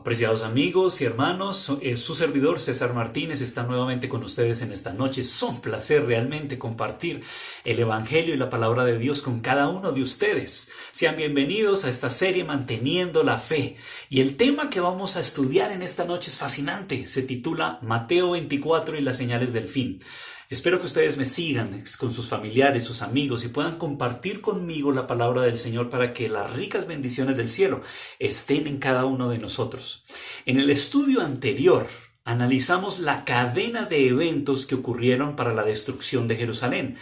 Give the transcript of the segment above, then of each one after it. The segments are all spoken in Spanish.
Apreciados amigos y hermanos, su servidor César Martínez está nuevamente con ustedes en esta noche. Es un placer realmente compartir el Evangelio y la palabra de Dios con cada uno de ustedes. Sean bienvenidos a esta serie Manteniendo la Fe. Y el tema que vamos a estudiar en esta noche es fascinante. Se titula Mateo 24 y las señales del fin. Espero que ustedes me sigan con sus familiares, sus amigos y puedan compartir conmigo la palabra del Señor para que las ricas bendiciones del cielo estén en cada uno de nosotros. En el estudio anterior analizamos la cadena de eventos que ocurrieron para la destrucción de Jerusalén.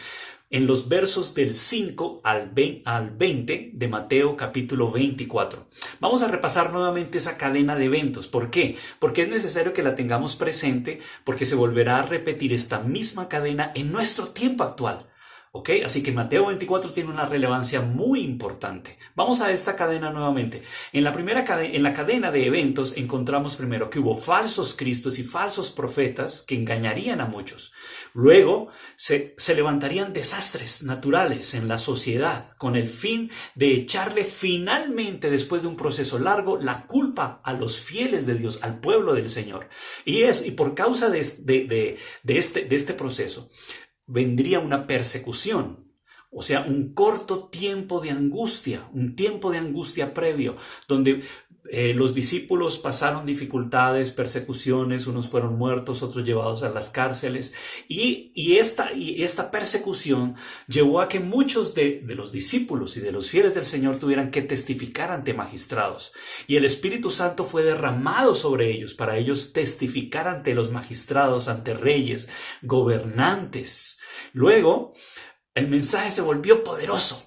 En los versos del 5 al 20 de Mateo capítulo 24. Vamos a repasar nuevamente esa cadena de eventos. ¿Por qué? Porque es necesario que la tengamos presente, porque se volverá a repetir esta misma cadena en nuestro tiempo actual. ¿Ok? Así que Mateo 24 tiene una relevancia muy importante. Vamos a esta cadena nuevamente. En la cadena de eventos encontramos primero que hubo falsos cristos y falsos profetas que engañarían a muchos. Luego se levantarían desastres naturales en la sociedad con el fin de echarle finalmente, después de un proceso largo, la culpa a los fieles de Dios, al pueblo del Señor. Y por causa de este proceso vendría una persecución. O sea, un corto tiempo de angustia, un tiempo de angustia previo, donde los discípulos pasaron dificultades, persecuciones, unos fueron muertos, otros llevados a las cárceles, y esta persecución llevó a que muchos de los discípulos y de los fieles del Señor tuvieran que testificar ante magistrados, y el Espíritu Santo fue derramado sobre ellos para ellos testificar ante los magistrados, ante reyes, gobernantes. Luego, el mensaje se volvió poderoso.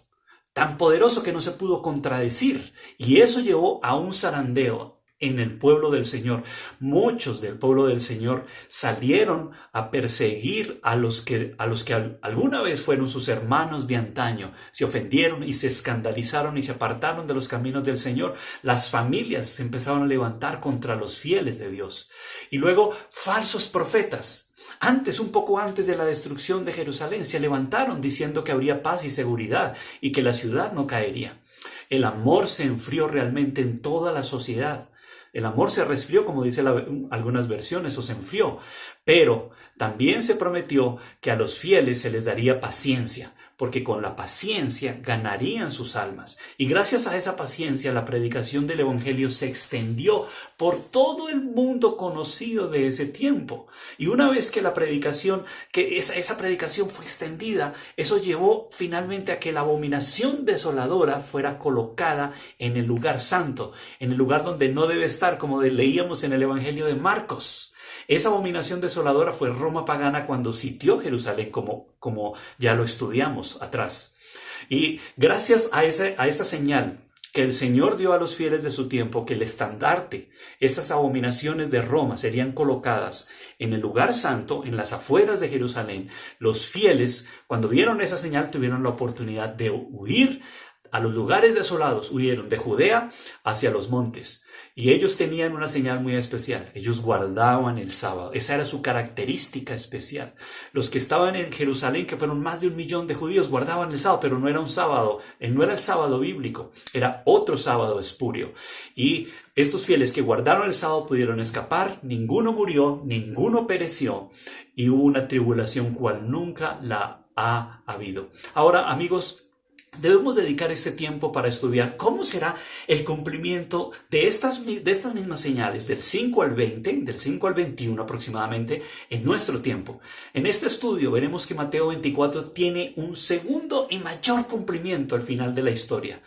Tan poderoso que no se pudo contradecir, y eso llevó a un zarandeo en el pueblo del Señor. Muchos del pueblo del Señor salieron a perseguir a los que alguna vez fueron sus hermanos de antaño. Se ofendieron y se escandalizaron y se apartaron de los caminos del Señor. Las familias se empezaron a levantar contra los fieles de Dios. Y luego falsos profetas. Un poco antes de la destrucción de Jerusalén, se levantaron diciendo que habría paz y seguridad y que la ciudad no caería. El amor se enfrió realmente en toda la sociedad. El amor se resfrió, como dicen algunas versiones, o se enfrió. Pero también se prometió que a los fieles se les daría paciencia, porque con la paciencia ganarían sus almas. Y gracias a esa paciencia, la predicación del Evangelio se extendió por todo el mundo conocido de ese tiempo. Y una vez que esa predicación fue extendida, eso llevó finalmente a que la abominación desoladora fuera colocada en el lugar santo, en el lugar donde no debe estar, como leíamos en el Evangelio de Marcos. Esa abominación desoladora fue Roma pagana cuando sitió Jerusalén, como ya lo estudiamos atrás. Y gracias a esa señal que el Señor dio a los fieles de su tiempo, que el estandarte, esas abominaciones de Roma serían colocadas en el lugar santo, en las afueras de Jerusalén, los fieles, cuando vieron esa señal, tuvieron la oportunidad de huir a los lugares desolados, huyeron de Judea hacia los montes. Y ellos tenían una señal muy especial. Ellos guardaban el sábado. Esa era su característica especial. Los que estaban en Jerusalén, que fueron más de 1 millón de judíos, guardaban el sábado, pero no era un sábado. No era el sábado bíblico. Era otro sábado espurio. Y estos fieles que guardaron el sábado pudieron escapar. Ninguno murió, ninguno pereció. Y hubo una tribulación cual nunca la ha habido. Ahora, amigos, debemos dedicar este tiempo para estudiar cómo será el cumplimiento de estas mismas señales del 5 al 20, del 5 al 21 aproximadamente, en nuestro tiempo. En este estudio veremos que Mateo 24 tiene un segundo y mayor cumplimiento al final de la historia.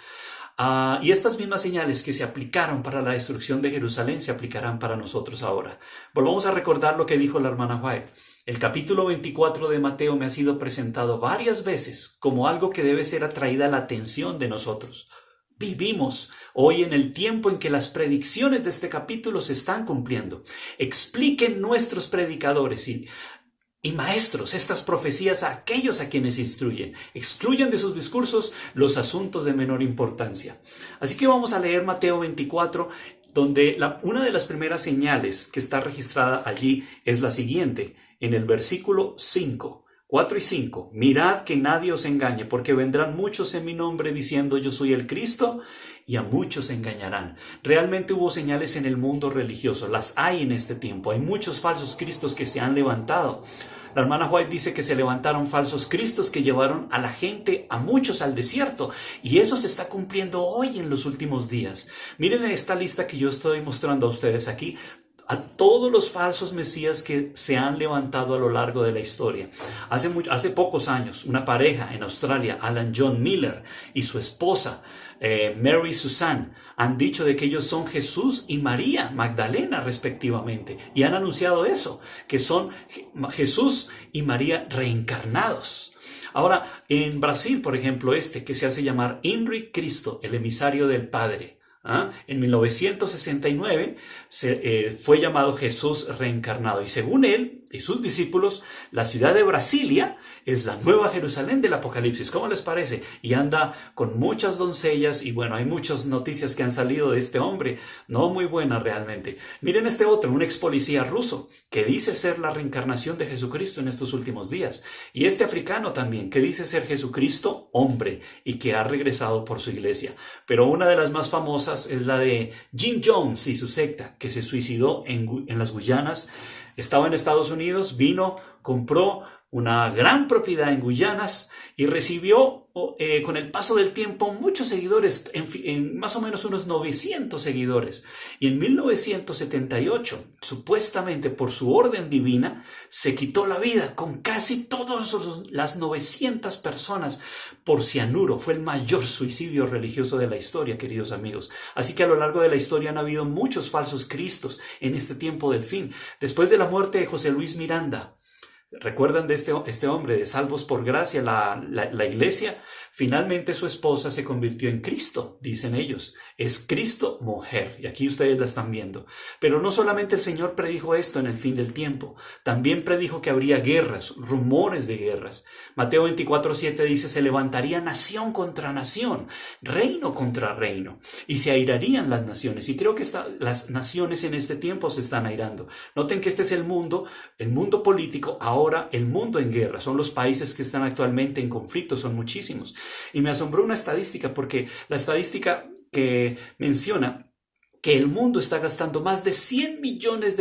Y estas mismas señales que se aplicaron para la destrucción de Jerusalén se aplicarán para nosotros ahora. Volvamos a recordar lo que dijo la hermana White. El capítulo 24 de Mateo me ha sido presentado varias veces como algo que debe ser atraída a la atención de nosotros. Vivimos hoy en el tiempo en que las predicciones de este capítulo se están cumpliendo. Expliquen nuestros predicadores y maestros estas profecías a aquellos a quienes instruyen. Excluyen de sus discursos los asuntos de menor importancia. Así que vamos a leer Mateo 24, donde una de las primeras señales que está registrada allí es la siguiente. En el versículo 5, 4 y 5. Mirad que nadie os engañe, porque vendrán muchos en mi nombre diciendo yo soy el Cristo, y a muchos engañarán. Realmente hubo señales en el mundo religioso, las hay en este tiempo. Hay muchos falsos cristos que se han levantado. La hermana White dice que se levantaron falsos cristos que llevaron a la gente, a muchos, al desierto. Y eso se está cumpliendo hoy en los últimos días. Miren esta lista que yo estoy mostrando a ustedes aquí, a todos los falsos mesías que se han levantado a lo largo de la historia. Hace pocos años, una pareja en Australia, Alan John Miller y su esposa, Mary Susan, han dicho de que ellos son Jesús y María Magdalena respectivamente, y han anunciado eso, que son Jesús y María reencarnados. Ahora, en Brasil, por ejemplo, que se hace llamar Henri Cristo, el emisario del Padre, en 1969 fue llamado Jesús reencarnado, y según él y sus discípulos, la ciudad de Brasilia es la nueva Jerusalén del Apocalipsis. ¿Cómo les parece? Y anda con muchas doncellas, y bueno, hay muchas noticias que han salido de este hombre, no muy buenas realmente. Miren este otro, un ex policía ruso, que dice ser la reencarnación de Jesucristo en estos últimos días. Y este africano también, que dice ser Jesucristo hombre, y que ha regresado por su iglesia. Pero una de las más famosas es la de Jim Jones y su secta, que se suicidó en las Guyanas. Estaba en Estados Unidos, vino, compró una gran propiedad en Guyanas y recibió con el paso del tiempo muchos seguidores, en más o menos unos 900 seguidores. Y en 1978, supuestamente por su orden divina, se quitó la vida con casi todas las 900 personas por cianuro. Fue el mayor suicidio religioso de la historia, queridos amigos. Así que a lo largo de la historia han habido muchos falsos cristos en este tiempo del fin. Después de la muerte de José Luis Miranda, ¿recuerdan de este hombre de Salvos por Gracia, la iglesia? Finalmente su esposa se convirtió en Cristo, dicen ellos. Es Cristo mujer, y aquí ustedes la están viendo. Pero no solamente el Señor predijo esto en el fin del tiempo, también predijo que habría guerras, rumores de guerras. Mateo 24:7 dice, se levantaría nación contra nación, reino contra reino, y se airarían las naciones. Y creo que las naciones en este tiempo se están airando. Noten que este es el mundo político, ahora el mundo en guerra. Son los países que están actualmente en conflicto, son muchísimos. Y me asombró una estadística, porque la estadística que menciona que el mundo está gastando más de $100 millones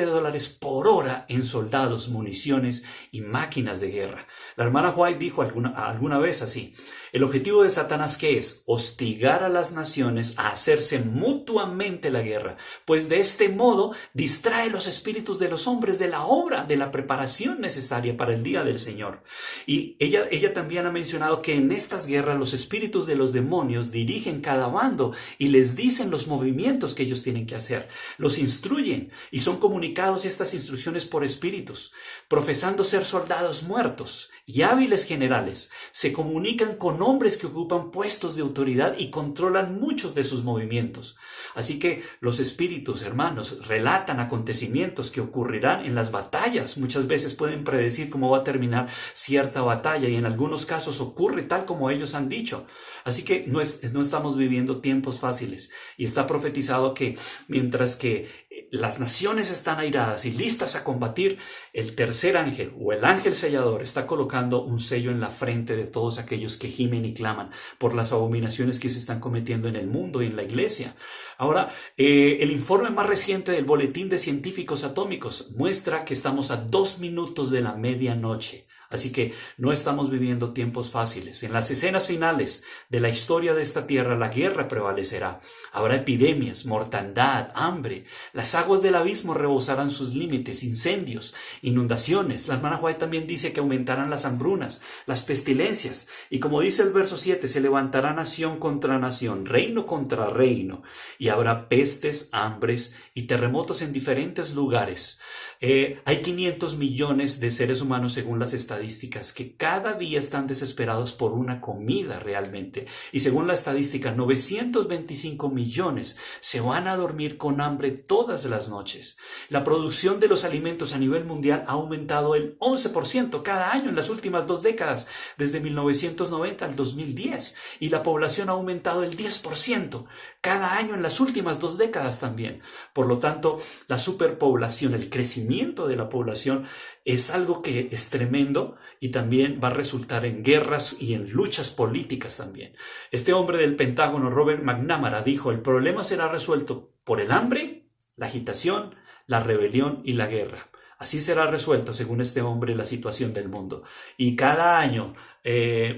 por hora en soldados, municiones y máquinas de guerra. La hermana White dijo alguna vez así: el objetivo de Satanás, ¿qué es? Hostigar a las naciones a hacerse mutuamente la guerra, pues de este modo distrae los espíritus de los hombres de la obra, de la preparación necesaria para el día del Señor. Y ella también ha mencionado que en estas guerras los espíritus de los demonios dirigen cada bando y les dicen los movimientos que ellos tienen que hacer. Los instruyen y son comunicados estas instrucciones por espíritus. Profesando ser soldados muertos y hábiles generales, se comunican con hombres que ocupan puestos de autoridad y controlan muchos de sus movimientos. Así que los espíritus, hermanos, relatan acontecimientos que ocurrirán en las batallas. Muchas veces pueden predecir cómo va a terminar cierta batalla, y en algunos casos ocurre tal como ellos han dicho. Así que no estamos viviendo tiempos fáciles, y está profetizado que mientras que las naciones están airadas y listas a combatir, el tercer ángel o el ángel sellador está colocando un sello en la frente de todos aquellos que gimen y claman por las abominaciones que se están cometiendo en el mundo y en la iglesia. Ahora, el informe más reciente del Boletín de Científicos Atómicos muestra que estamos a 2 minutos de la medianoche. Así que no estamos viviendo tiempos fáciles. En las escenas finales de la historia de esta tierra, la guerra prevalecerá. Habrá epidemias, mortandad, hambre. Las aguas del abismo rebosarán sus límites, incendios, inundaciones. La hermana White también dice que aumentarán las hambrunas, las pestilencias. Y como dice el verso 7, se levantará nación contra nación, reino contra reino. Y habrá pestes, hambres y terremotos en diferentes lugares. Hay 500 millones de seres humanos, según las estadísticas, que cada día están desesperados por una comida realmente. Y según la estadística, 925 millones se van a dormir con hambre todas las noches. La producción de los alimentos a nivel mundial ha aumentado el 11% cada año en las últimas 2 décadas, desde 1990 al 2010. Y la población ha aumentado el 10% cada año en las últimas 2 décadas también. Por lo tanto, la superpoblación, el crecimiento de la población es algo que es tremendo, mundo y también va a resultar en guerras y en luchas políticas también. Este hombre del Pentágono, Robert McNamara, dijo: el problema será resuelto por el hambre, la agitación, la rebelión y la guerra. Así será resuelto, según este hombre, la situación del mundo. Y cada año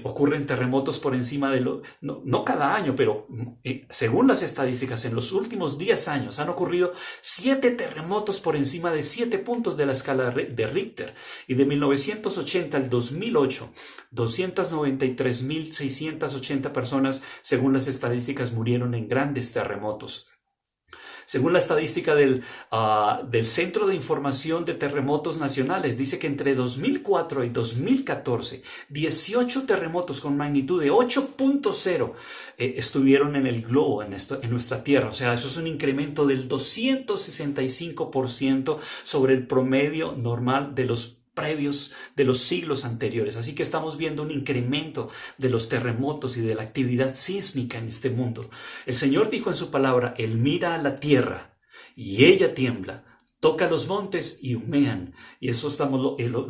ocurren terremotos por encima de lo... No cada año, pero según las estadísticas, en los últimos 10 años han ocurrido 7 terremotos por encima de 7 puntos de la escala de Richter. Y de 1980 al 2008, 293.680 personas, según las estadísticas, murieron en grandes terremotos. Según la estadística del Centro de Información de Terremotos Nacionales, dice que entre 2004 y 2014, 18 terremotos con magnitud de 8.0 estuvieron en el globo, en nuestra Tierra. O sea, eso es un incremento del 265% sobre el promedio normal de los previos de los siglos anteriores. Así que estamos viendo un incremento de los terremotos y de la actividad sísmica en este mundo. El Señor dijo en su palabra: Él mira a la tierra y ella tiembla, toca los montes y humean. Y eso lo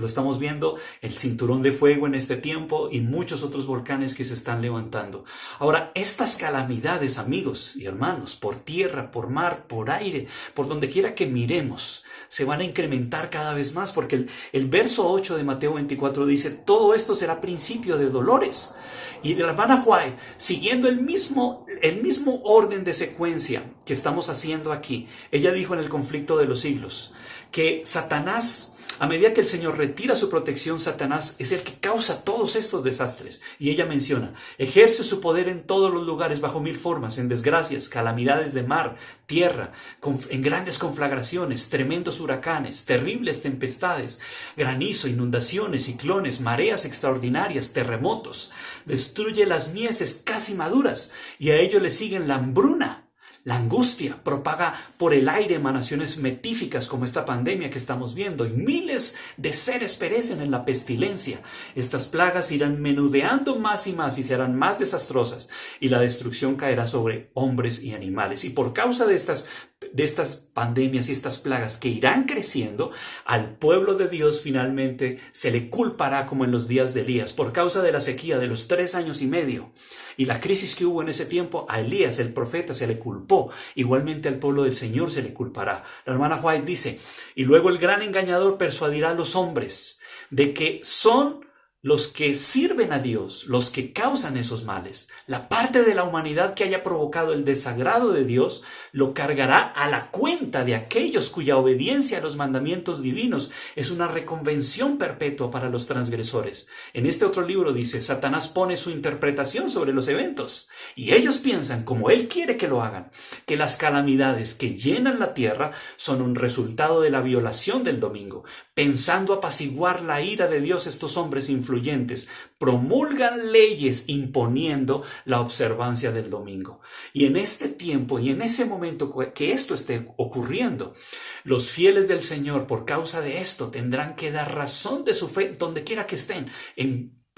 estamos viendo, el cinturón de fuego en este tiempo y muchos otros volcanes que se están levantando. Ahora, estas calamidades, amigos y hermanos, por tierra, por mar, por aire, por donde quiera que miremos, se van a incrementar cada vez más, porque el verso 8 de Mateo 24 dice: todo esto será principio de dolores. Y la hermana White, siguiendo el mismo orden de secuencia que estamos haciendo aquí, ella dijo en el conflicto de los siglos que Satanás, a medida que el Señor retira su protección, Satanás es el que causa todos estos desastres. Y ella menciona: ejerce su poder en todos los lugares bajo 1000 formas, en desgracias, calamidades de mar, tierra, en grandes conflagraciones, tremendos huracanes, terribles tempestades, granizo, inundaciones, ciclones, mareas extraordinarias, terremotos. Destruye las mieses casi maduras y a ello le siguen la hambruna. La angustia propaga por el aire emanaciones metíficas como esta pandemia que estamos viendo, y miles de seres perecen en la pestilencia. Estas plagas irán menudeando más y más y serán más desastrosas, y la destrucción caerá sobre hombres y animales. Y por causa de estas pandemias y estas plagas que irán creciendo, al pueblo de Dios finalmente se le culpará como en los días de Elías, por causa de la sequía de los 3 años y medio. Y la crisis que hubo en ese tiempo, a Elías, el profeta, se le culpó. Igualmente al pueblo del Señor se le culpará. La hermana White dice: y luego el gran engañador persuadirá a los hombres de que son los que sirven a Dios, los que causan esos males. La parte de la humanidad que haya provocado el desagrado de Dios lo cargará a la cuenta de aquellos cuya obediencia a los mandamientos divinos es una reconvención perpetua para los transgresores. En este otro libro dice: Satanás pone su interpretación sobre los eventos y ellos piensan, como él quiere que lo hagan, que las calamidades que llenan la tierra son un resultado de la violación del domingo. Pensando apaciguar la ira de Dios, estos hombres influyentes promulgan leyes imponiendo la observancia del domingo. Y en este tiempo y en ese momento que esto esté ocurriendo, los fieles del Señor, por causa de esto, tendrán que dar razón de su fe donde quiera que estén,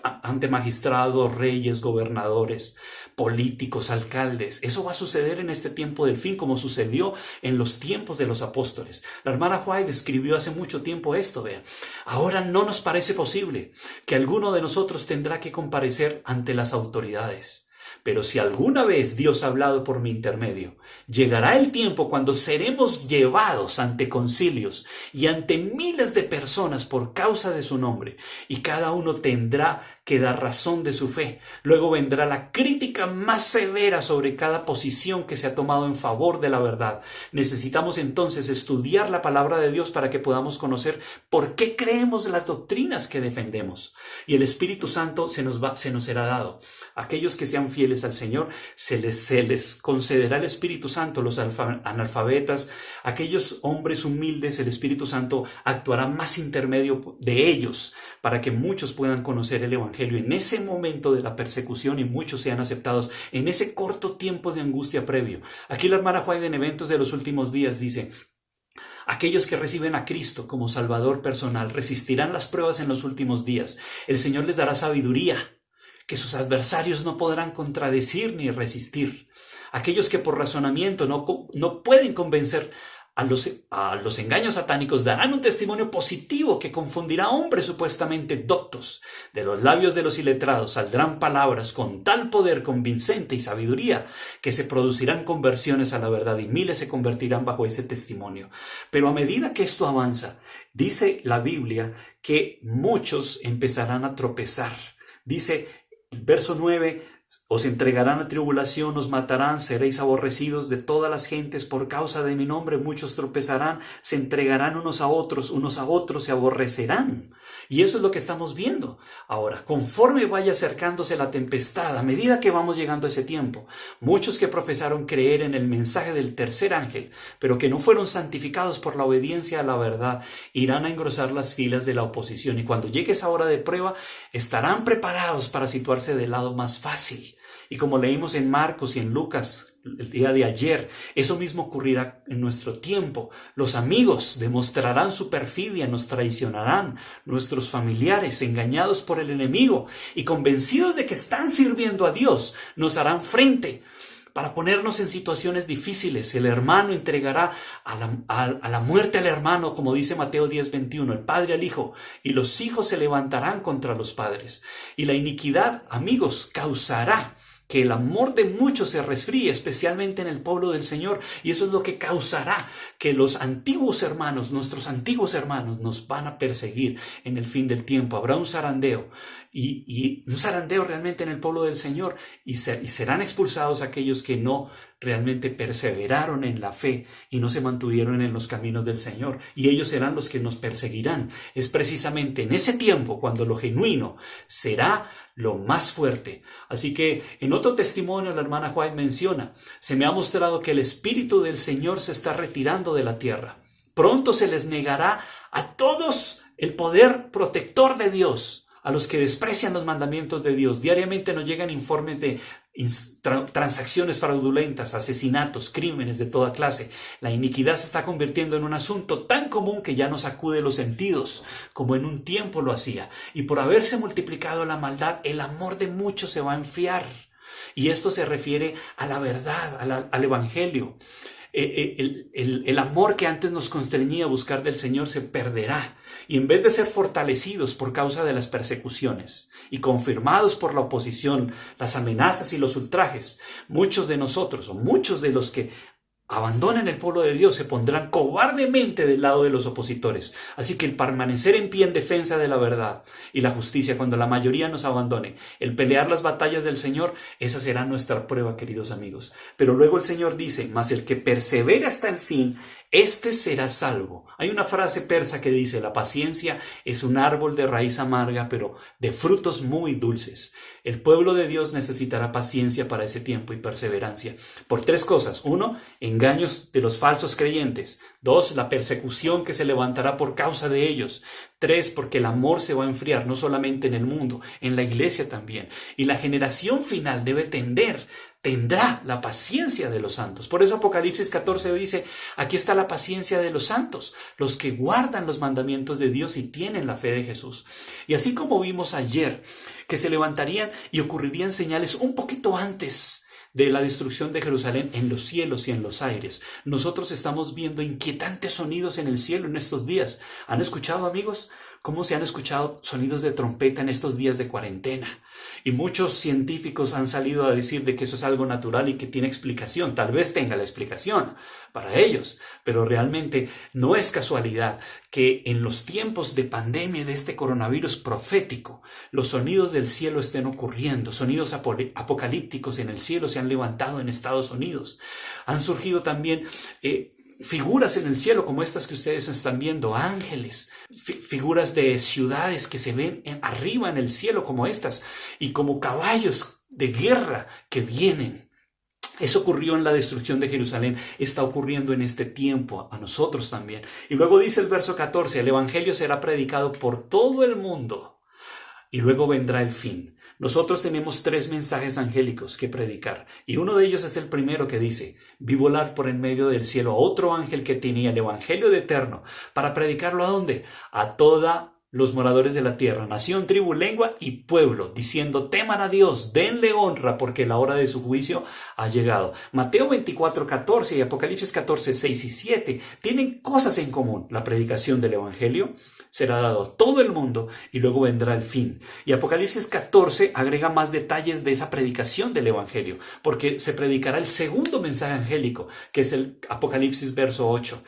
ante magistrados, reyes, gobernadores, políticos, alcaldes. Eso va a suceder en este tiempo del fin, como sucedió en los tiempos de los apóstoles. La hermana White escribió hace mucho tiempo esto, vean: ahora no nos parece posible que alguno de nosotros tendrá que comparecer ante las autoridades. Pero si alguna vez Dios ha hablado por mi intermedio, llegará el tiempo cuando seremos llevados ante concilios y ante miles de personas por causa de su nombre, y cada uno tendrá que dar razón de su fe. Luego vendrá la crítica más severa sobre cada posición que se ha tomado en favor de la verdad. Necesitamos entonces estudiar la palabra de Dios para que podamos conocer por qué creemos las doctrinas que defendemos. Y el Espíritu Santo se nos será dado. Aquellos que sean fieles al Señor, se les concederá el Espíritu Santo. Los analfabetas, aquellos hombres humildes, el Espíritu Santo actuará más intermedio de ellos para que muchos puedan conocer el Evangelio en ese momento de la persecución y muchos sean aceptados en ese corto tiempo de angustia previo. Aquí la hermana White en Eventos de los Últimos Días dice: aquellos que reciben a Cristo como Salvador personal resistirán las pruebas en los últimos días. El Señor les dará sabiduría que sus adversarios no podrán contradecir ni resistir. Aquellos que por razonamiento no pueden convencer a los engaños satánicos darán un testimonio positivo que confundirá a hombres supuestamente doctos. De los labios de los iletrados saldrán palabras con tal poder convincente y sabiduría que se producirán conversiones a la verdad y miles se convertirán bajo ese testimonio. Pero a medida que esto avanza, dice la Biblia que muchos empezarán a tropezar. Dice el verso 9: os entregarán a tribulación, os matarán, seréis aborrecidos de todas las gentes por causa de mi nombre, muchos tropezarán, se entregarán unos a otros se aborrecerán. Y eso es lo que estamos viendo. Ahora, conforme vaya acercándose la tempestad, a medida que vamos llegando a ese tiempo, muchos que profesaron creer en el mensaje del tercer ángel, pero que no fueron santificados por la obediencia a la verdad, irán a engrosar las filas de la oposición y cuando llegue esa hora de prueba, estarán preparados para situarse del lado más fácil. Y como leímos en Marcos y en Lucas el día de ayer, eso mismo ocurrirá en nuestro tiempo. Los amigos demostrarán su perfidia, nos traicionarán, nuestros familiares engañados por el enemigo y convencidos de que están sirviendo a Dios, nos harán frente para ponernos en situaciones difíciles. El hermano entregará a la muerte al hermano, como dice Mateo 10:21, el padre al hijo, y los hijos se levantarán contra los padres. Y la iniquidad, amigos, causará que el amor de muchos se resfríe, especialmente en el pueblo del Señor, y eso es lo que causará que los antiguos hermanos, nuestros antiguos hermanos, nos van a perseguir en el fin del tiempo. Habrá un zarandeo, y un zarandeo realmente en el pueblo del Señor, y serán expulsados aquellos que no realmente perseveraron en la fe y no se mantuvieron en los caminos del Señor, y ellos serán los que nos perseguirán. Es precisamente en ese tiempo cuando lo genuino será lo más fuerte. Así que en otro testimonio la hermana White menciona: se me ha mostrado que el Espíritu del Señor se está retirando de la tierra. Pronto se les negará a todos el poder protector de Dios, a los que desprecian los mandamientos de Dios. Diariamente nos llegan informes de transacciones fraudulentas, asesinatos, crímenes de toda clase. La iniquidad se está convirtiendo en un asunto tan común que ya no sacude los sentidos como en un tiempo lo hacía. Y por haberse multiplicado la maldad, el amor de muchos se va a enfriar. Y esto se refiere a la verdad, al evangelio. El amor que antes nos constreñía a buscar del Señor se perderá, y en vez de ser fortalecidos por causa de las persecuciones y confirmados por la oposición, las amenazas y los ultrajes, muchos de nosotros o muchos de los que abandonen el pueblo de Dios se pondrán cobardemente del lado de los opositores. Así que el permanecer en pie en defensa de la verdad y la justicia cuando la mayoría nos abandone, el pelear las batallas del Señor, esa será nuestra prueba, queridos amigos. Pero luego el Señor dice: mas el que persevera hasta el fin, este será salvo. Hay una frase persa que dice: la paciencia es un árbol de raíz amarga, pero de frutos muy dulces. El pueblo de Dios necesitará paciencia para ese tiempo y perseverancia. Por tres cosas. 1, engaños de los falsos creyentes. 2, la persecución que se levantará por causa de ellos. 3, porque el amor se va a enfriar, no solamente en el mundo, en la iglesia también. Y la generación final tendrá la paciencia de los santos. Por eso Apocalipsis 14 dice: aquí está la paciencia de los santos, los que guardan los mandamientos de Dios y tienen la fe de Jesús. Y así como vimos ayer que se levantarían y ocurrirían señales un poquito antes de la destrucción de Jerusalén en los cielos y en los aires, nosotros estamos viendo inquietantes sonidos en el cielo en estos días. ¿Han escuchado, amigos, cómo se han escuchado sonidos de trompeta en estos días de cuarentena? Y muchos científicos han salido a decir de que eso es algo natural y que tiene explicación. Tal vez tenga la explicación para ellos, pero realmente no es casualidad que en los tiempos de pandemia de este coronavirus profético, los sonidos del cielo estén ocurriendo. Sonidos apocalípticos en el cielo se han levantado en Estados Unidos. Han surgido también figuras en el cielo como estas que ustedes están viendo, ángeles, figuras de ciudades que se ven arriba en el cielo como estas, y como caballos de guerra que vienen. Eso ocurrió en la destrucción de Jerusalén, está ocurriendo en este tiempo a nosotros también. Y luego dice el verso 14, el evangelio será predicado por todo el mundo y luego vendrá el fin. Nosotros tenemos 3 mensajes angélicos que predicar, y uno de ellos es el primero que dice: vi volar por en medio del cielo a otro ángel que tenía el evangelio de eterno para predicarlo ¿a dónde? A toda los moradores de la tierra, nación, tribu, lengua y pueblo, diciendo, teman a Dios, denle honra, porque la hora de su juicio ha llegado. Mateo 24:14 y Apocalipsis 14:6 y 7 tienen cosas en común. La predicación del Evangelio será dado a todo el mundo y luego vendrá el fin. Y Apocalipsis 14 agrega más detalles de esa predicación del Evangelio, porque se predicará el segundo mensaje angélico, que es el Apocalipsis verso 8.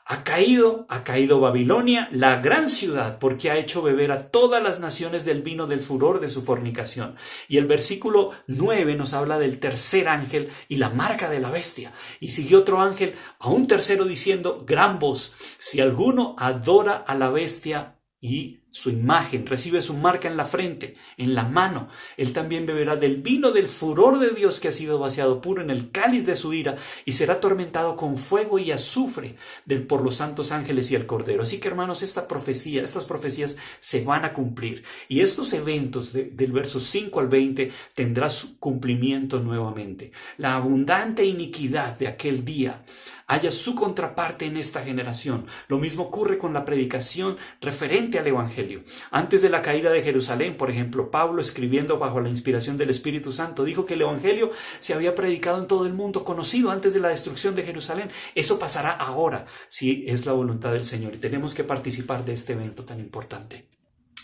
Ha caído Babilonia, la gran ciudad, porque ha hecho beber a todas las naciones del vino del furor de su fornicación. Y el versículo 9 nos habla del tercer ángel y la marca de la bestia. Y siguió otro ángel a un tercero diciendo, gran voz, si alguno adora a la bestia y su imagen, recibe su marca en la frente, en la mano, él también beberá del vino del furor de Dios que ha sido vaciado puro en el cáliz de su ira y será atormentado con fuego y azufre por los santos ángeles y el Cordero. Así que, hermanos, estas profecías se van a cumplir y estos eventos del verso 5 al 20 tendrá su cumplimiento nuevamente. La abundante iniquidad de aquel día haya su contraparte en esta generación. Lo mismo ocurre con la predicación referente al Evangelio. Antes de la caída de Jerusalén, por ejemplo, Pablo, escribiendo bajo la inspiración del Espíritu Santo, dijo que el Evangelio se había predicado en todo el mundo conocido antes de la destrucción de Jerusalén. Eso pasará ahora, si es la voluntad del Señor, y tenemos que participar de este evento tan importante.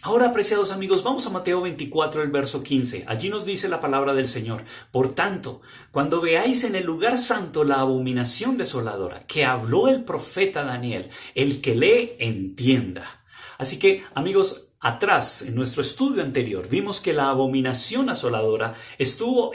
Ahora, apreciados amigos, vamos a Mateo 24, el verso 15. Allí nos dice la palabra del Señor. Por tanto, cuando veáis en el lugar santo la abominación desoladora que habló el profeta Daniel, el que lee, entienda. Así que, amigos, atrás, en nuestro estudio anterior, vimos que la abominación asoladora estuvo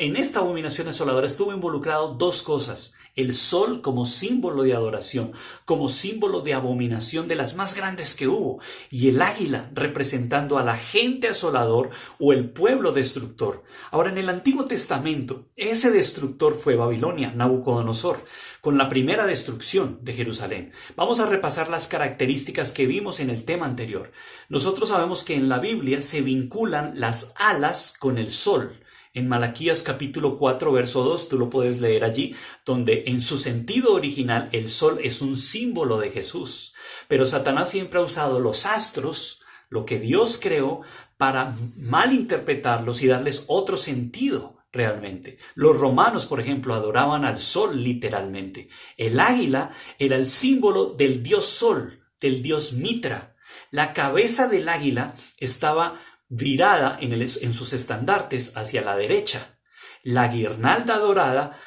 involucrado dos cosas. El sol como símbolo de adoración, como símbolo de abominación de las más grandes que hubo, y el águila representando a la gente asolador o el pueblo destructor. Ahora, en el Antiguo Testamento, ese destructor fue Babilonia, Nabucodonosor, con la primera destrucción de Jerusalén. Vamos a repasar las características que vimos en el tema anterior. Nosotros sabemos que en la Biblia se vinculan las alas con el sol. En Malaquías capítulo 4, verso 2, tú lo puedes leer allí, donde en su sentido original el sol es un símbolo de Jesús. Pero Satanás siempre ha usado los astros, lo que Dios creó, para malinterpretarlos y darles otro sentido realmente. Los romanos, por ejemplo, adoraban al sol literalmente. El águila era el símbolo del dios sol, del dios Mitra. La cabeza del águila estaba virada en sus estandartes hacia la derecha. La guirnalda dorada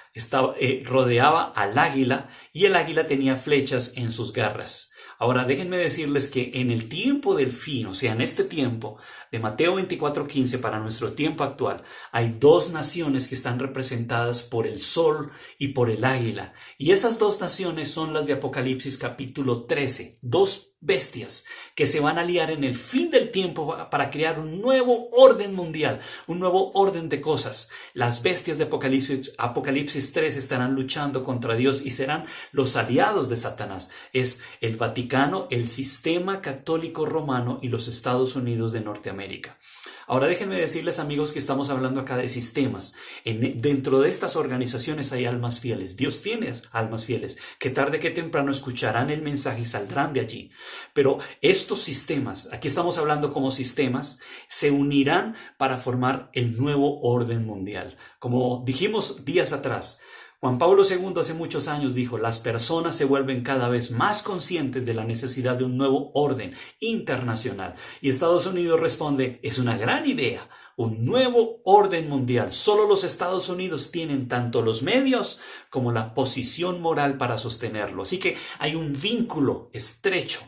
rodeaba al águila y el águila tenía flechas en sus garras. Ahora déjenme decirles que en el tiempo del fin, o sea, en este tiempo de Mateo 24:15 para nuestro tiempo actual, hay dos naciones que están representadas por el sol y por el águila. Y esas dos naciones son las de Apocalipsis capítulo 13, dos bestias que se van a aliar en el fin del tiempo para crear un nuevo orden mundial, un nuevo orden de cosas. Las bestias de Apocalipsis 3 estarán luchando contra Dios y serán los aliados de Satanás. Es el Vaticano, el sistema católico romano y los Estados Unidos de Norteamérica. Ahora déjenme decirles, amigos, que estamos hablando acá de sistemas. Dentro de estas organizaciones hay almas fieles. Dios tiene almas fieles que tarde que temprano escucharán el mensaje y saldrán de allí. Pero estos sistemas, aquí estamos hablando como sistemas, se unirán para formar el nuevo orden mundial. Como dijimos días atrás, Juan Pablo II hace muchos años dijo, las personas se vuelven cada vez más conscientes de la necesidad de un nuevo orden internacional. Y Estados Unidos responde, es una gran idea, un nuevo orden mundial. Solo los Estados Unidos tienen tanto los medios como la posición moral para sostenerlo. Así que hay un vínculo estrecho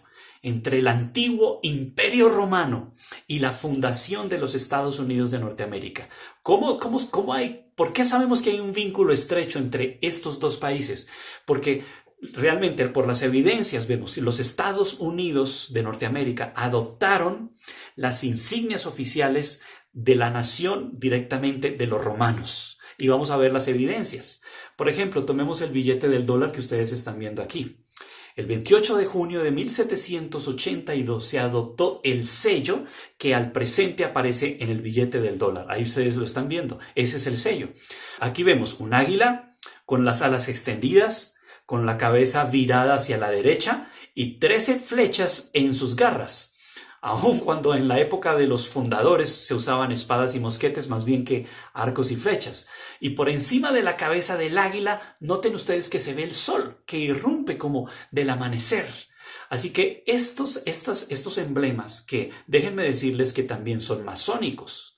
entre el antiguo Imperio Romano y la fundación de los Estados Unidos de Norteamérica. ¿Por qué sabemos que hay un vínculo estrecho entre estos dos países? Porque realmente por las evidencias vemos que los Estados Unidos de Norteamérica adoptaron las insignias oficiales de la nación directamente de los romanos. Y vamos a ver las evidencias. Por ejemplo, tomemos el billete del dólar que ustedes están viendo aquí. El 28 de junio de 1782 se adoptó el sello que al presente aparece en el billete del dólar. Ahí ustedes lo están viendo. Ese es el sello. Aquí vemos un águila con las alas extendidas, con la cabeza virada hacia la derecha y 13 flechas en sus garras. aun cuando en la época de los fundadores se usaban espadas y mosquetes más bien que arcos y flechas. Y por encima de la cabeza del águila, noten ustedes que se ve el sol, que irrumpe como del amanecer. Así que estos emblemas, que déjenme decirles que también son masónicos,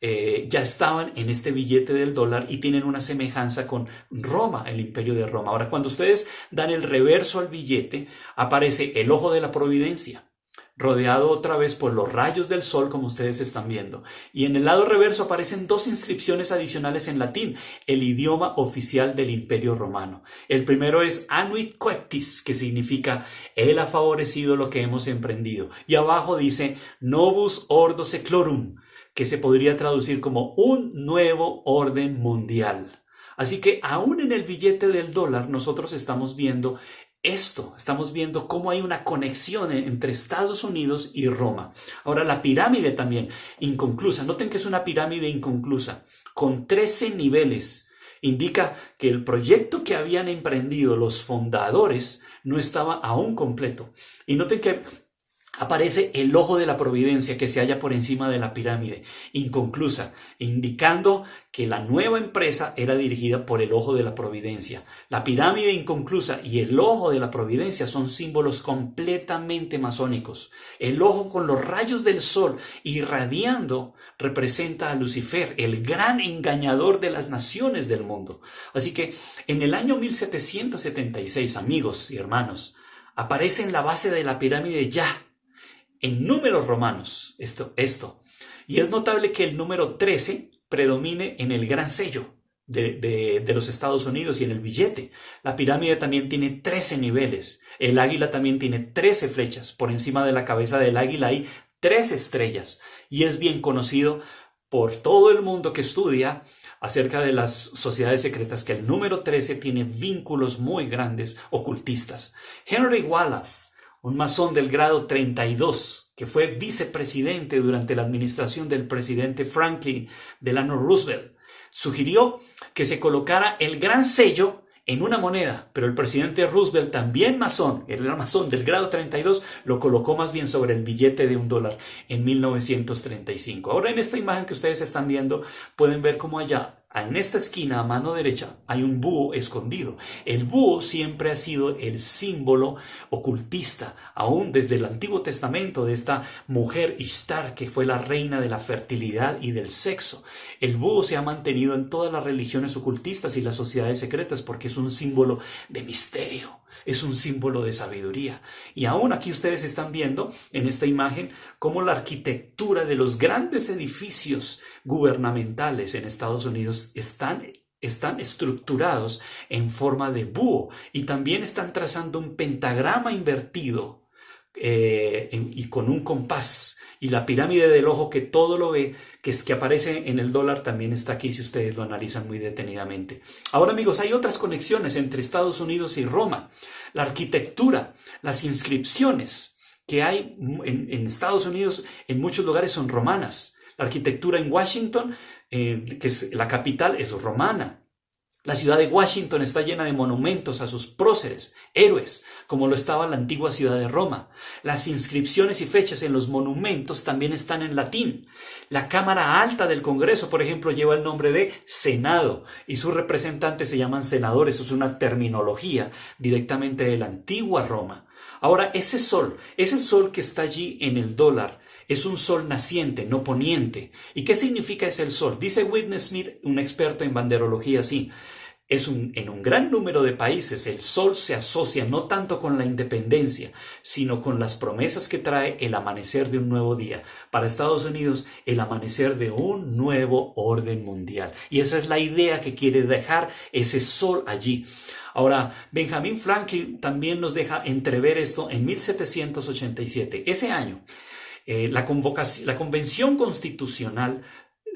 ya estaban en este billete del dólar y tienen una semejanza con Roma, el imperio de Roma. Ahora, cuando ustedes dan el reverso al billete, aparece el ojo de la providencia, rodeado otra vez por los rayos del sol, como ustedes están viendo. Y en el lado reverso aparecen dos inscripciones adicionales en latín, el idioma oficial del Imperio Romano. El primero es Annuit Coeptis, que significa Él ha favorecido lo que hemos emprendido. Y abajo dice Novus Ordo Seclorum, que se podría traducir como un nuevo orden mundial. Así que aún en el billete del dólar nosotros estamos viendo estamos viendo cómo hay una conexión entre Estados Unidos y Roma. Ahora, la pirámide también, inconclusa. Noten que es una pirámide inconclusa, con 13 niveles. Indica que el proyecto que habían emprendido los fundadores no estaba aún completo. Y noten que aparece el ojo de la providencia que se halla por encima de la pirámide, inconclusa, indicando que la nueva empresa era dirigida por el ojo de la providencia. La pirámide inconclusa y el ojo de la providencia son símbolos completamente masónicos. El ojo con los rayos del sol irradiando representa a Lucifer, el gran engañador de las naciones del mundo. Así que en el año 1776, amigos y hermanos, aparece en la base de la pirámide ya, en números romanos, esto. Y es notable que el número 13 predomine en el gran sello de los Estados Unidos y en el billete. La pirámide también tiene 13 niveles. El águila también tiene 13 flechas. Por encima de la cabeza del águila hay 13 estrellas. Y es bien conocido por todo el mundo que estudia acerca de las sociedades secretas que el número 13 tiene vínculos muy grandes ocultistas. Henry Wallace, un masón del grado 32, que fue vicepresidente durante la administración del presidente Franklin Delano Roosevelt, sugirió que se colocara el gran sello en una moneda, pero el presidente Roosevelt, también masón, él era masón del grado 32, lo colocó más bien sobre el billete de $1 en 1935. Ahora, en esta imagen que ustedes están viendo, pueden ver cómo allá, en esta esquina a mano derecha, hay un búho escondido. El búho siempre ha sido el símbolo ocultista, aún desde el Antiguo Testamento, de esta mujer Ishtar, que fue la reina de la fertilidad y del sexo. El búho se ha mantenido en todas las religiones ocultistas y las sociedades secretas porque es un símbolo de misterio. Es un símbolo de sabiduría. Y aún aquí ustedes están viendo en esta imagen cómo la arquitectura de los grandes edificios gubernamentales en Estados Unidos están estructurados en forma de búho y también están trazando un pentagrama invertido y con un compás. Y la pirámide del ojo que todo lo ve, que aparece en el dólar, también está aquí si ustedes lo analizan muy detenidamente. Ahora, amigos, hay otras conexiones entre Estados Unidos y Roma. La arquitectura, las inscripciones que hay en Estados Unidos en muchos lugares son romanas. La arquitectura en Washington, que es la capital, es romana. La ciudad de Washington está llena de monumentos a sus próceres, héroes, como lo estaba la antigua ciudad de Roma. Las inscripciones y fechas en los monumentos también están en latín. La Cámara Alta del Congreso, por ejemplo, lleva el nombre de Senado y sus representantes se llaman senadores. Eso es una terminología directamente de la antigua Roma. Ahora, ese sol que está allí en el dólar, es un sol naciente, no poniente. ¿Y qué significa ese sol? Dice Whitney Smith, un experto en banderología, así. En un gran número de países el sol se asocia no tanto con la independencia, sino con las promesas que trae el amanecer de un nuevo día. Para Estados Unidos, el amanecer de un nuevo orden mundial. Y esa es la idea que quiere dejar ese sol allí. Ahora, Benjamin Franklin también nos deja entrever esto en 1787. Ese año, la Convención Constitucional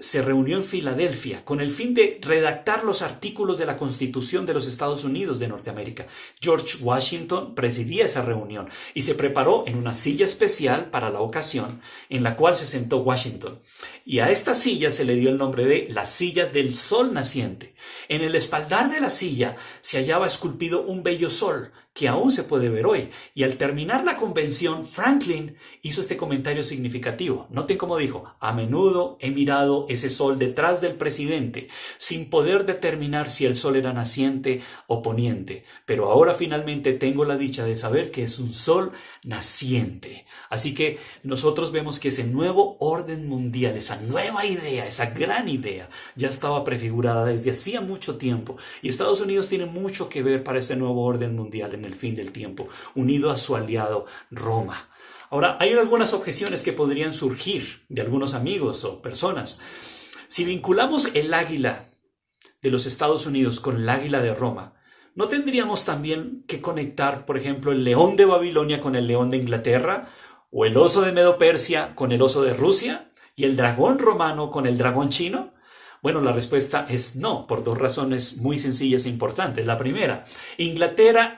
se reunió en Filadelfia con el fin de redactar los artículos de la Constitución de los Estados Unidos de Norteamérica. George Washington presidía esa reunión y se preparó en una silla especial para la ocasión en la cual se sentó Washington. Y a esta silla se le dio el nombre de la silla del sol naciente. En el espaldar de la silla se hallaba esculpido un bello sol que aún se puede ver hoy. Y al terminar la convención, Franklin hizo este comentario significativo. Noten cómo dijo: a menudo he mirado ese sol detrás del presidente sin poder determinar si el sol era naciente o poniente, pero ahora finalmente tengo la dicha de saber que es un sol naciente. Así que nosotros vemos que ese nuevo orden mundial, esa nueva idea, esa gran idea, ya estaba prefigurada desde hacía mucho tiempo. Y Estados Unidos tiene mucho que ver para este nuevo orden mundial en el fin del tiempo, unido a su aliado Roma. Ahora, hay algunas objeciones que podrían surgir de algunos amigos o personas. Si vinculamos el águila de los Estados Unidos con el águila de Roma, ¿no tendríamos también que conectar, por ejemplo, el león de Babilonia con el león de Inglaterra? ¿O el oso de Medo-Persia con el oso de Rusia? ¿Y el dragón romano con el dragón chino? Bueno, la respuesta es no, por dos razones muy sencillas e importantes. La primera, Inglaterra,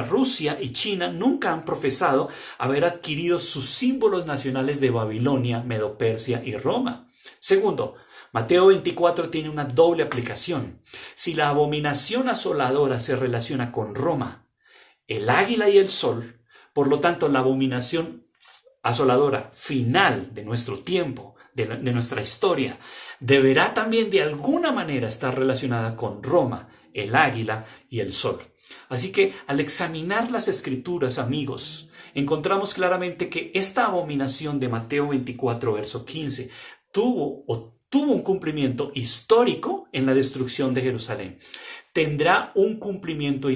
Rusia y China nunca han profesado haber adquirido sus símbolos nacionales de Babilonia, Medo-Persia y Roma. Segundo, Mateo 24 tiene una doble aplicación. Si la abominación asoladora se relaciona con Roma, el águila y el sol, por lo tanto la abominación asoladora final de nuestro tiempo, de nuestra historia, deberá también de alguna manera estar relacionada con Roma, el águila y el sol. Así que al examinar las escrituras, amigos, encontramos claramente que esta abominación de Mateo 24, verso 15, tuvo un cumplimiento histórico en la destrucción de Jerusalén. Tendrá un cumplimiento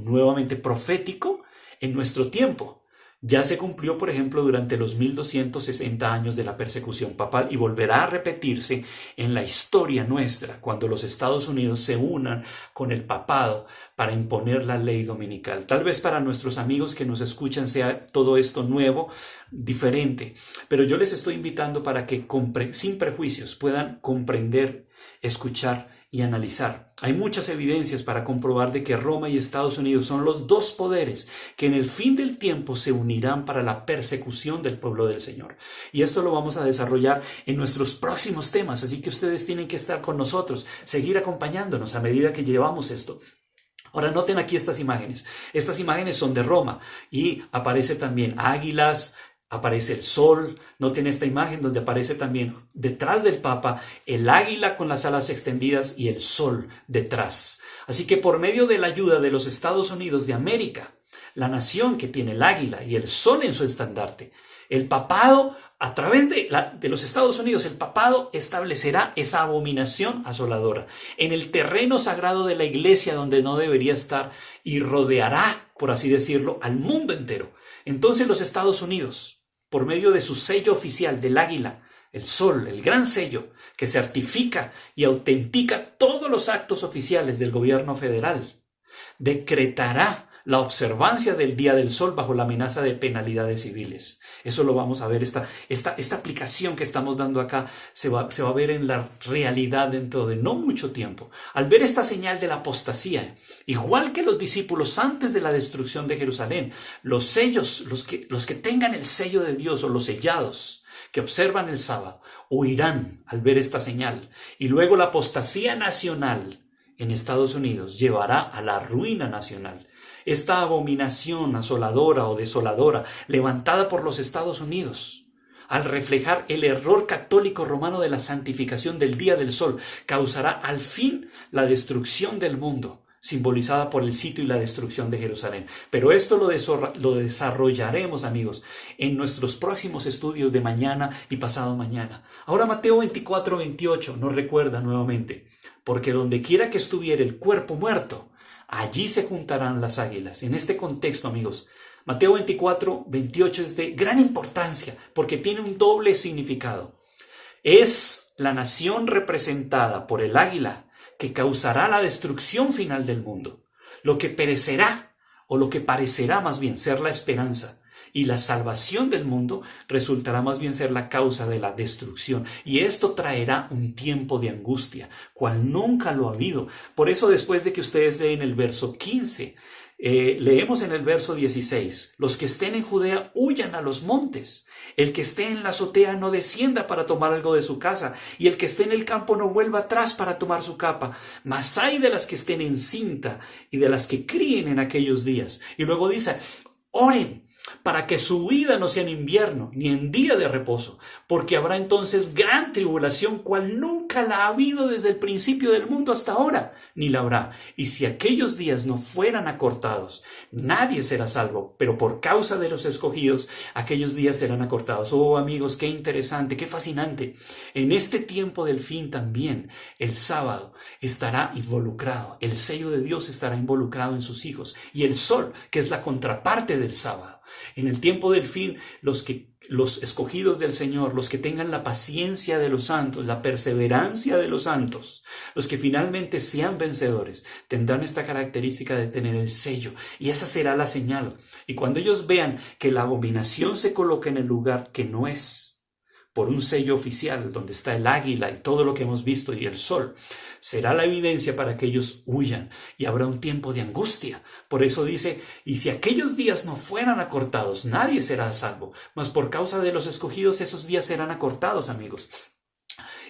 nuevamente profético en nuestro tiempo. Ya se cumplió, por ejemplo, durante los 1260 años de la persecución papal y volverá a repetirse en la historia nuestra cuando los Estados Unidos se unan con el papado para imponer la ley dominical. Tal vez para nuestros amigos que nos escuchan sea todo esto nuevo, diferente, pero yo les estoy invitando para que sin prejuicios puedan comprender, escuchar y analizar. Hay muchas evidencias para comprobar de que Roma y Estados Unidos son los dos poderes que en el fin del tiempo se unirán para la persecución del pueblo del Señor. Y esto lo vamos a desarrollar en nuestros próximos temas, así que ustedes tienen que estar con nosotros, seguir acompañándonos a medida que llevamos esto. Ahora noten aquí estas imágenes. Estas imágenes son de Roma y aparece también águilas, aparece el sol. Noten esta imagen donde aparece también detrás del Papa el águila con las alas extendidas y el sol detrás. Así que por medio de la ayuda de los Estados Unidos de América, la nación que tiene el águila y el sol en su estandarte, el papado, a través de los Estados Unidos, el papado establecerá esa abominación asoladora en el terreno sagrado de la iglesia donde no debería estar y rodeará, por así decirlo, al mundo entero. Entonces los Estados Unidos, por medio de su sello oficial del águila, el sol, el gran sello, que certifica y autentica todos los actos oficiales del gobierno federal, decretará la observancia del Día del Sol bajo la amenaza de penalidades civiles. Eso lo vamos a ver, esta aplicación que estamos dando acá se va a ver en la realidad dentro de no mucho tiempo. Al ver esta señal de la apostasía, igual que los discípulos antes de la destrucción de Jerusalén, los sellos, los que tengan el sello de Dios o los sellados que observan el sábado, huirán al ver esta señal. Y luego la apostasía nacional en Estados Unidos llevará a la ruina nacional. Esta abominación asoladora o desoladora levantada por los Estados Unidos, al reflejar el error católico romano de la santificación del Día del Sol, causará al fin la destrucción del mundo, simbolizada por el sitio y la destrucción de Jerusalén. Pero esto lo desarrollaremos, amigos, en nuestros próximos estudios de mañana y pasado mañana. Ahora Mateo 24, 28 nos recuerda nuevamente, porque donde quiera que estuviera el cuerpo muerto, allí se juntarán las águilas. En este contexto, amigos, Mateo 24, 28 es de gran importancia porque tiene un doble significado. Es la nación representada por el águila que causará la destrucción final del mundo, lo que perecerá, o lo que parecerá más bien ser la esperanza, y la salvación del mundo resultará más bien ser la causa de la destrucción. Y esto traerá un tiempo de angustia, cual nunca lo ha habido. Por eso, después de que ustedes leen el verso 15, Leemos en el verso 16, los que estén en Judea huyan a los montes. El que esté en la azotea no descienda para tomar algo de su casa, y el que esté en el campo no vuelva atrás para tomar su capa. Mas hay de las que estén en cinta y de las que críen en aquellos días. Y luego dice, oren para que su vida no sea en invierno ni en día de reposo, porque habrá entonces gran tribulación, cual nunca la ha habido desde el principio del mundo hasta ahora, ni la habrá. Y si aquellos días no fueran acortados, nadie será salvo, pero por causa de los escogidos, aquellos días serán acortados. Oh amigos, qué interesante, qué fascinante. En este tiempo del fin también el sábado estará involucrado, el sello de Dios estará involucrado en sus hijos, y el sol, que es la contraparte del sábado. En el tiempo del fin, los escogidos del Señor, los que tengan la paciencia de los santos, la perseverancia de los santos, los que finalmente sean vencedores, tendrán esta característica de tener el sello, y esa será la señal. Y cuando ellos vean que la abominación se coloca en el lugar que no es, por un sello oficial, donde está el águila y todo lo que hemos visto y el sol, será la evidencia para que ellos huyan, y habrá un tiempo de angustia. Por eso dice, y si aquellos días no fueran acortados, nadie será salvo, mas por causa de los escogidos esos días serán acortados, amigos.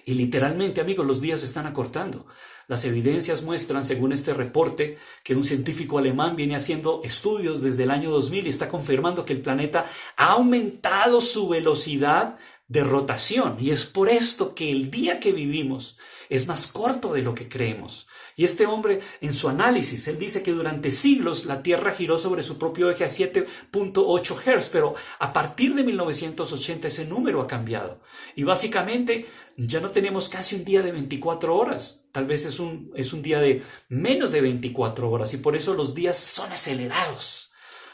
Y literalmente, amigos, los días se están acortando. Las evidencias muestran, según este reporte, que un científico alemán viene haciendo estudios desde el año 2000 y está confirmando que el planeta ha aumentado su velocidad de rotación, y es por esto que el día que vivimos es más corto de lo que creemos. Y este hombre, en su análisis, él dice que durante siglos la Tierra giró sobre su propio eje a 7.8 Hz, pero a partir de 1980 ese número ha cambiado. Y básicamente ya no tenemos casi un día de 24 horas. Tal vez es un día de menos de 24 horas, y por eso los días son acelerados.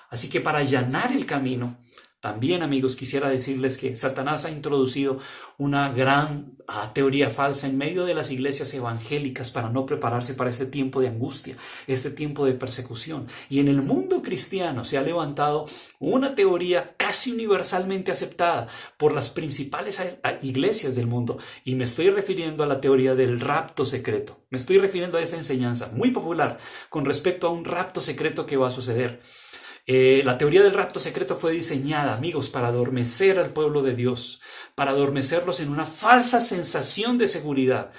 Así que para allanar el camino, también, amigos, quisiera decirles que Satanás ha introducido una gran teoría falsa en medio de las iglesias evangélicas para no prepararse para este tiempo de angustia, este tiempo de persecución. Y en el mundo cristiano se ha levantado una teoría casi universalmente aceptada por las principales iglesias del mundo. Y me estoy refiriendo a la teoría del rapto secreto. Me estoy refiriendo a esa enseñanza muy popular con respecto a un rapto secreto que va a suceder. La teoría del rapto secreto fue diseñada, amigos, para adormecer al pueblo de Dios, para adormecerlos en una falsa sensación de seguridad,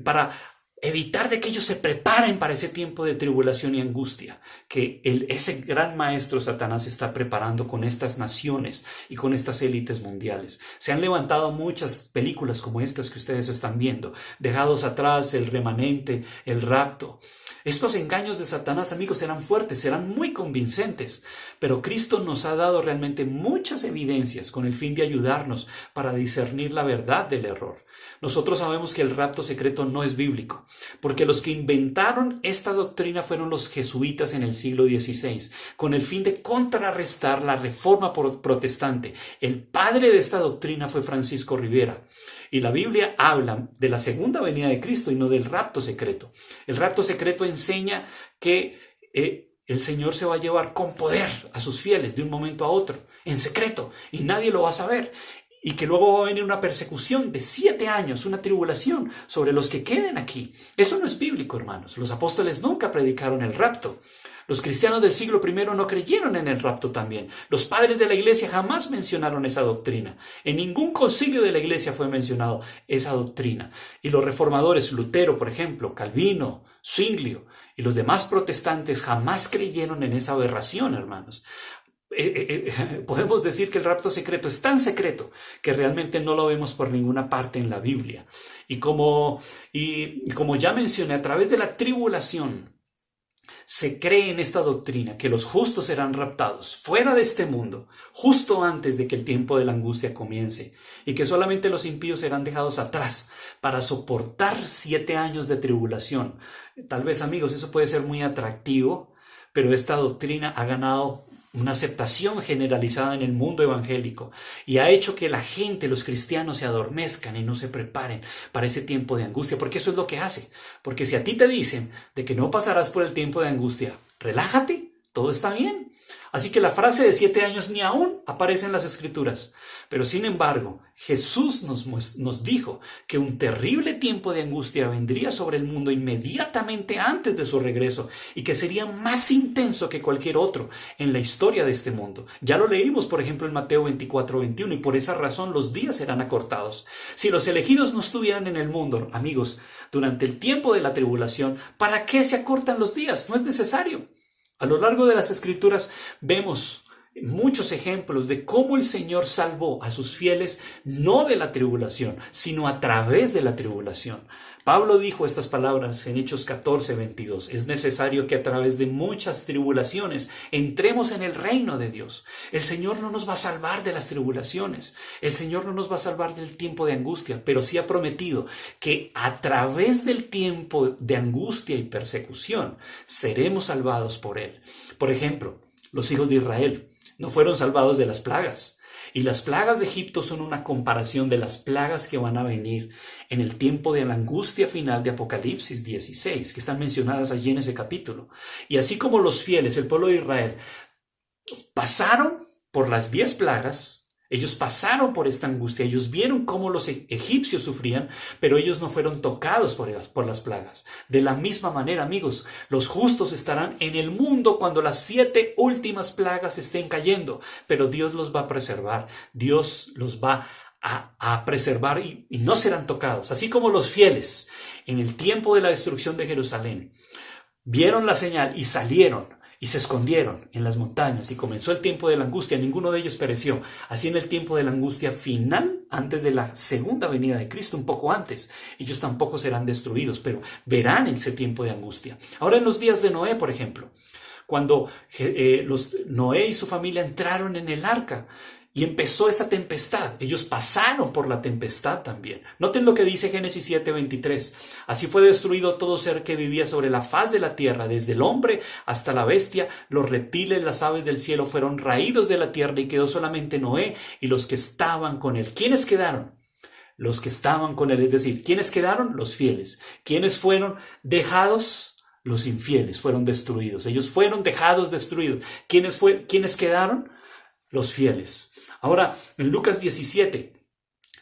para evitar de que ellos se preparen para ese tiempo de tribulación y angustia que ese gran maestro Satanás está preparando con estas naciones y con estas élites mundiales. Se han levantado muchas películas como estas que ustedes están viendo, dejados atrás, el remanente, el rapto. Estos engaños de Satanás, amigos, serán fuertes, serán muy convincentes, pero Cristo nos ha dado realmente muchas evidencias con el fin de ayudarnos para discernir la verdad del error. Nosotros sabemos que el rapto secreto no es bíblico, porque los que inventaron esta doctrina fueron los jesuitas en el siglo XVI, con el fin de contrarrestar la reforma protestante. El padre de esta doctrina fue Francisco Rivera. Y la Biblia habla de la segunda venida de Cristo y no del rapto secreto. El rapto secreto enseña que el Señor se va a llevar con poder a sus fieles de un momento a otro, en secreto, y nadie lo va a saber. Y que luego va a venir una persecución de 7 años, una tribulación sobre los que queden aquí. Eso no es bíblico, hermanos. Los apóstoles nunca predicaron el rapto. Los cristianos del siglo I no creyeron en el rapto también. Los padres de la iglesia jamás mencionaron esa doctrina. En ningún concilio de la iglesia fue mencionado esa doctrina. Y los reformadores, Lutero, por ejemplo, Calvino, Zwinglio y los demás protestantes jamás creyeron en esa aberración, hermanos. Podemos decir que el rapto secreto es tan secreto que realmente no lo vemos por ninguna parte en la Biblia. Y como ya mencioné, a través de la tribulación se cree en esta doctrina que los justos serán raptados fuera de este mundo justo antes de que el tiempo de la angustia comience, y que solamente los impíos serán dejados atrás para soportar 7 años de tribulación. Tal vez, amigos, eso puede ser muy atractivo, pero esta doctrina ha ganado una aceptación generalizada en el mundo evangélico y ha hecho que la gente, los cristianos, se adormezcan y no se preparen para ese tiempo de angustia, porque eso es lo que hace. Porque si a ti te dicen de que no pasarás por el tiempo de angustia, relájate, todo está bien. Así que la frase de 7 años ni aún aparece en las Escrituras. Pero sin embargo, Jesús nos dijo que un terrible tiempo de angustia vendría sobre el mundo inmediatamente antes de su regreso y que sería más intenso que cualquier otro en la historia de este mundo. Ya lo leímos, por ejemplo, en Mateo 24:21, y por esa razón los días serán acortados. Si los elegidos no estuvieran en el mundo, amigos, durante el tiempo de la tribulación, ¿para qué se acortan los días? No es necesario. A lo largo de las Escrituras vemos muchos ejemplos de cómo el Señor salvó a sus fieles no de la tribulación, sino a través de la tribulación. Pablo dijo estas palabras en Hechos 14:22. Es necesario que a través de muchas tribulaciones entremos en el reino de Dios. El Señor no nos va a salvar de las tribulaciones. El Señor no nos va a salvar del tiempo de angustia, pero sí ha prometido que a través del tiempo de angustia y persecución seremos salvados por Él. Por ejemplo, los hijos de Israel no fueron salvados de las plagas. Y las plagas de Egipto son una comparación de las plagas que van a venir en el tiempo de la angustia final de Apocalipsis 16, que están mencionadas allí en ese capítulo. Y así como los fieles, el pueblo de Israel, pasaron por las 10 plagas, ellos pasaron por esta angustia, ellos vieron cómo los egipcios sufrían, pero ellos no fueron tocados por las plagas. De la misma manera, amigos, los justos estarán en el mundo cuando las 7 últimas plagas estén cayendo, pero Dios los va a preservar, Dios los va a preservar y no serán tocados. Así como los fieles en el tiempo de la destrucción de Jerusalén vieron la señal y salieron y se escondieron en las montañas y comenzó el tiempo de la angustia, ninguno de ellos pereció. Así en el tiempo de la angustia final, antes de la segunda venida de Cristo, un poco antes, ellos tampoco serán destruidos, pero verán ese tiempo de angustia. Ahora en los días de Noé, por ejemplo, cuando Noé y su familia entraron en el arca, y empezó esa tempestad. Ellos pasaron por la tempestad también. Noten lo que dice Génesis 7:23. Así fue destruido todo ser que vivía sobre la faz de la tierra, desde el hombre hasta la bestia. Los reptiles, las aves del cielo fueron raídos de la tierra y quedó solamente Noé y los que estaban con él. ¿Quiénes quedaron? Los que estaban con él. Es decir, ¿quiénes quedaron? Los fieles. ¿Quiénes fueron dejados? Los infieles fueron destruidos. Ellos fueron dejados, destruidos. ¿Quiénes quedaron? Los fieles. Ahora, en Lucas 17,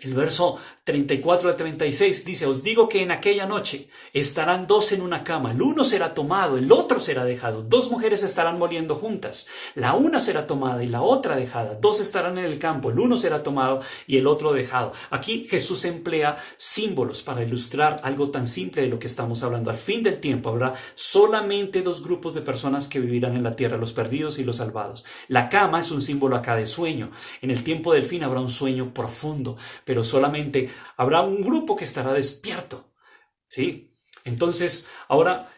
el verso 34 al 36 dice: os digo que en aquella noche estarán 2 en una cama, el uno será tomado, el otro será dejado. 2 mujeres estarán moliendo juntas, la una será tomada y la otra dejada. 2 estarán en el campo, el uno será tomado y el otro dejado. Aquí Jesús emplea símbolos para ilustrar algo tan simple de lo que estamos hablando. Al fin del tiempo habrá solamente 2 grupos de personas que vivirán en la tierra, los perdidos y los salvados. La cama es un símbolo acá de sueño. En el tiempo del fin habrá un sueño profundo, pero solamente habrá un grupo que estará despierto. ¿Sí? Entonces, ahora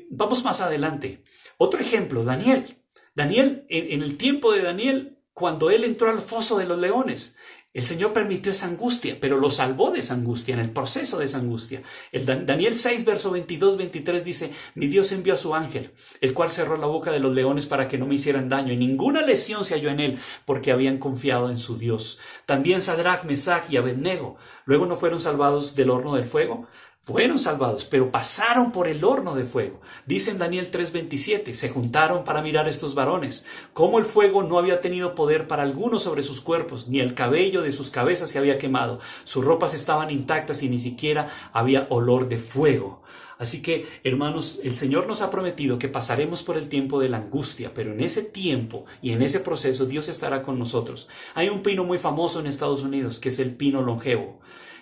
vamos más adelante. Otro ejemplo, Daniel. Daniel, en el tiempo de Daniel, cuando él entró al foso de los leones, el Señor permitió esa angustia, pero lo salvó de esa angustia, en el proceso de esa angustia. Daniel 6, verso 22-23 dice: mi Dios envió a su ángel, el cual cerró la boca de los leones para que no me hicieran daño, y ninguna lesión se halló en él, porque habían confiado en su Dios. También Sadrach, Mesach y Abednego, luego no fueron salvados del horno del fuego. Fueron salvados, pero pasaron por el horno de fuego. Dice en Daniel 3:27, se juntaron para mirar estos varones, cómo el fuego no había tenido poder para alguno sobre sus cuerpos, ni el cabello de sus cabezas se había quemado. Sus ropas estaban intactas y ni siquiera había olor de fuego. Así que, hermanos, el Señor nos ha prometido que pasaremos por el tiempo de la angustia, pero en ese tiempo y en ese proceso Dios estará con nosotros. Hay un pino muy famoso en Estados Unidos que es el pino longevo.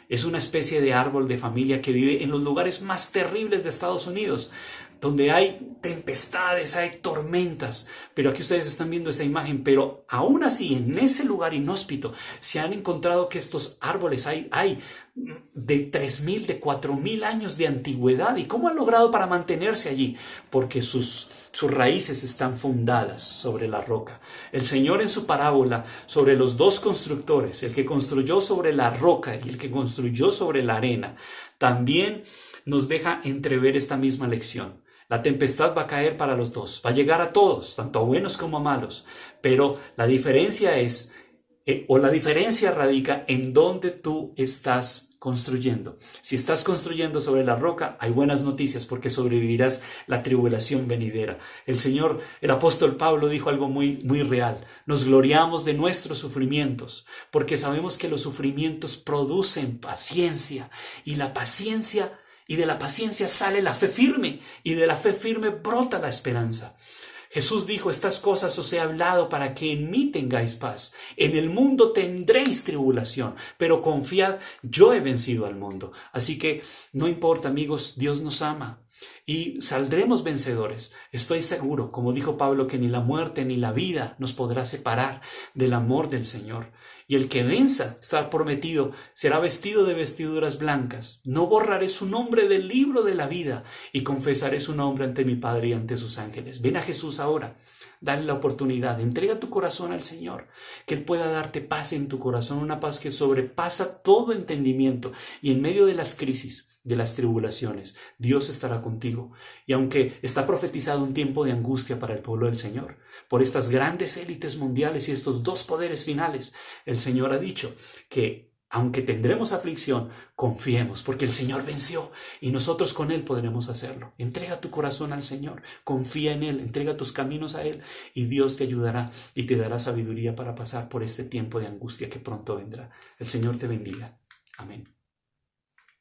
Es una especie de árbol de familia que vive en los lugares más terribles de Estados Unidos, donde hay tempestades, hay tormentas. Pero aquí ustedes están viendo esa imagen, pero aún así, en ese lugar inhóspito, se han encontrado que estos árboles hay de 3.000, de 4.000 años de antigüedad. ¿Y cómo han logrado para mantenerse allí? Porque sus raíces están fundadas sobre la roca. El Señor en su parábola sobre los 2 constructores, el que construyó sobre la roca y el que construyó sobre la arena, también nos deja entrever esta misma lección. La tempestad va a caer para los 2, va a llegar a todos, tanto a buenos como a malos, pero la diferencia es O la diferencia radica en dónde tú estás construyendo. Si estás construyendo sobre la roca, hay buenas noticias porque sobrevivirás la tribulación venidera. El apóstol Pablo dijo algo muy, muy real. Nos gloriamos de nuestros sufrimientos porque sabemos que los sufrimientos producen paciencia y la paciencia y de la paciencia sale la fe firme y de la fe firme brota la esperanza. Jesús dijo, estas cosas os he hablado para que en mí tengáis paz. En el mundo tendréis tribulación, pero confiad, yo he vencido al mundo. Así que no importa, amigos, Dios nos ama y saldremos vencedores. Estoy seguro, como dijo Pablo, que ni la muerte ni la vida nos podrá separar del amor del Señor. Y el que venza, está prometido, será vestido de vestiduras blancas. No borraré su nombre del libro de la vida y confesaré su nombre ante mi Padre y ante sus ángeles. Ven a Jesús ahora, dale la oportunidad, entrega tu corazón al Señor, que Él pueda darte paz en tu corazón, una paz que sobrepasa todo entendimiento. Y en medio de las crisis, de las tribulaciones, Dios estará contigo. Y aunque está profetizado un tiempo de angustia para el pueblo del Señor, por estas grandes élites mundiales y estos dos poderes finales, el Señor ha dicho que aunque tendremos aflicción, confiemos, porque el Señor venció y nosotros con Él podremos hacerlo. Entrega tu corazón al Señor, confía en Él, entrega tus caminos a Él y Dios te ayudará y te dará sabiduría para pasar por este tiempo de angustia que pronto vendrá. El Señor te bendiga. Amén.